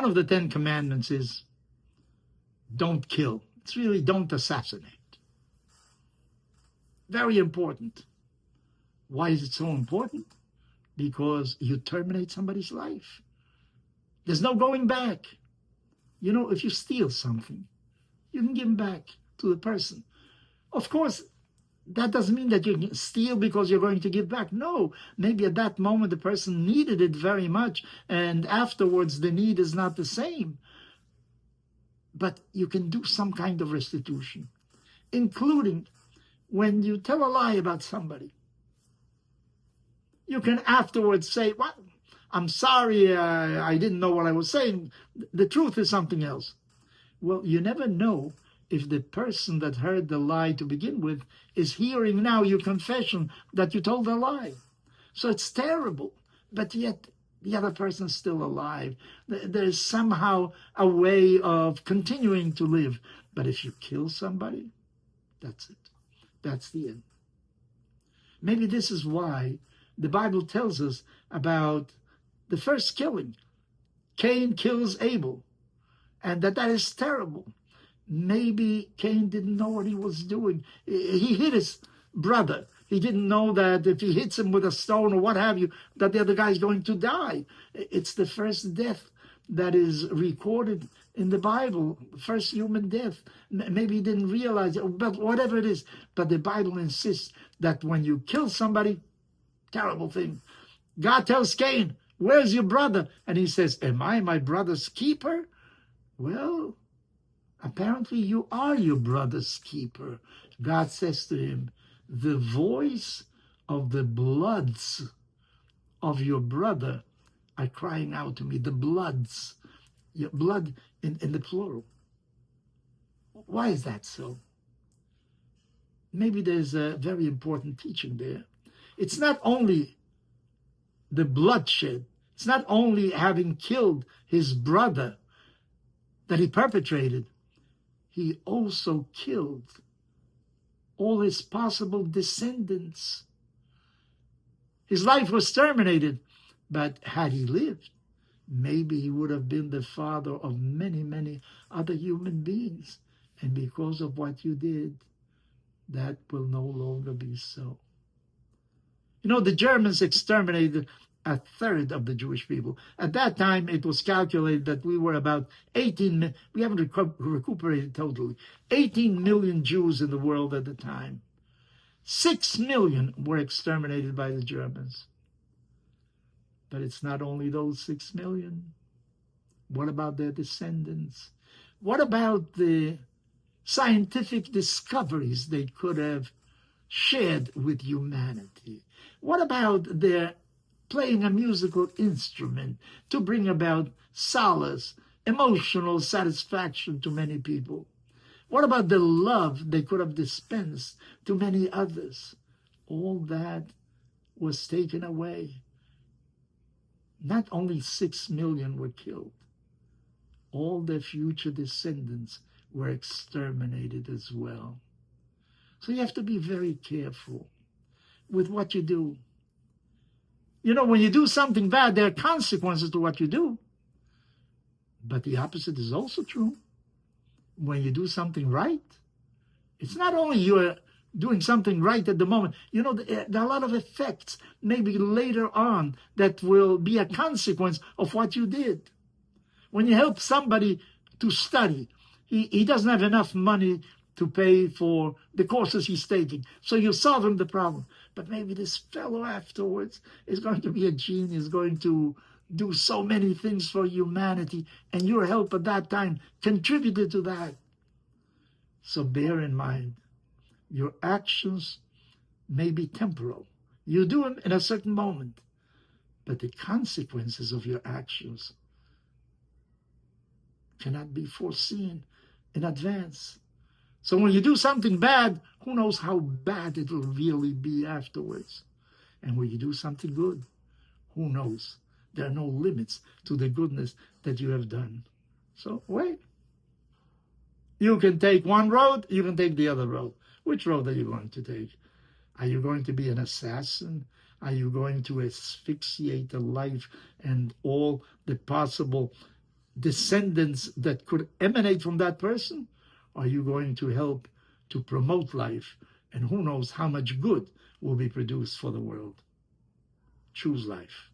of the 10 Commandments is don't kill. It's really don't assassinate. Very important. Why is it so important? Because you terminate somebody's life. There's no going back. You know, if you steal something, you can give them back to the person. Of course, that doesn't mean that you can steal because you're going to give back. No, maybe at that moment the person needed it very much, and afterwards the need is not the same. But you can do some kind of restitution, including when you tell a lie about somebody. You can afterwards say, well, I'm sorry, I didn't know what I was saying. The truth is something else. Well, you never know if the person that heard the lie to begin with is hearing now your confession that you told a lie. So it's terrible, but yet the other person is still alive. There's somehow a way of continuing to live. But if you kill somebody, that's it. That's the end. Maybe this is why the Bible tells us about the first killing. Cain kills Abel, and that is terrible. Maybe Cain didn't know what he was doing. He hit his brother. He didn't know that if he hits him with a stone or what have you, that the other guy is going to die. It's the first death that is recorded in the Bible, first human death. Maybe he didn't realize it, but whatever it is. But the Bible insists that when you kill somebody, terrible thing. God tells Cain, where's your brother? And he says, am I my brother's keeper? Well, apparently you are your brother's keeper. God says to him, the voice of the bloods of your brother are crying out to me. The bloods, your blood in the plural. Why is that so? Maybe there's a very important teaching there. It's not only the bloodshed. It's not only having killed his brother that he perpetrated. He also killed all his possible descendants. His life was terminated, but had he lived, maybe he would have been the father of many, many other human beings. And because of what you did, that will no longer be so. You know, the Germans exterminated a third of the Jewish people. At that time, it was calculated that we were about 18, we haven't recuperated totally, 18 million Jews in the world at the time. 6 million were exterminated by the Germans. But it's not only those 6 million. What about their descendants? What about the scientific discoveries they could have shared with humanity? What about their playing a musical instrument to bring about solace, emotional satisfaction to many people? What about the love they could have dispensed to many others? All that was taken away. Not only 6 million were killed, all their future descendants were exterminated as well. So you have to be very careful with what you do. You know, when you do something bad, there are consequences to what you do. But the opposite is also true. When you do something right, it's not only you're doing something right at the moment. You know, there are a lot of effects maybe later on that will be a consequence of what you did. When you help somebody to study, he doesn't have enough money to pay for the courses he's taking. So you solve him the problem. But maybe this fellow afterwards is going to be a genius, going to do so many things for humanity, and your help at that time contributed to that. So bear in mind, your actions may be temporal. You do them in a certain moment, but the consequences of your actions cannot be foreseen in advance. So when you do something bad, who knows how bad it will really be afterwards. And when you do something good, who knows? There are no limits to the goodness that you have done. So wait. You can take one road, you can take the other road. Which road are you going to take? Are you going to be an assassin? Are you going to asphyxiate the life and all the possible descendants that could emanate from that person? Or are you going to help to promote life? And who knows how much good will be produced for the world? Choose life.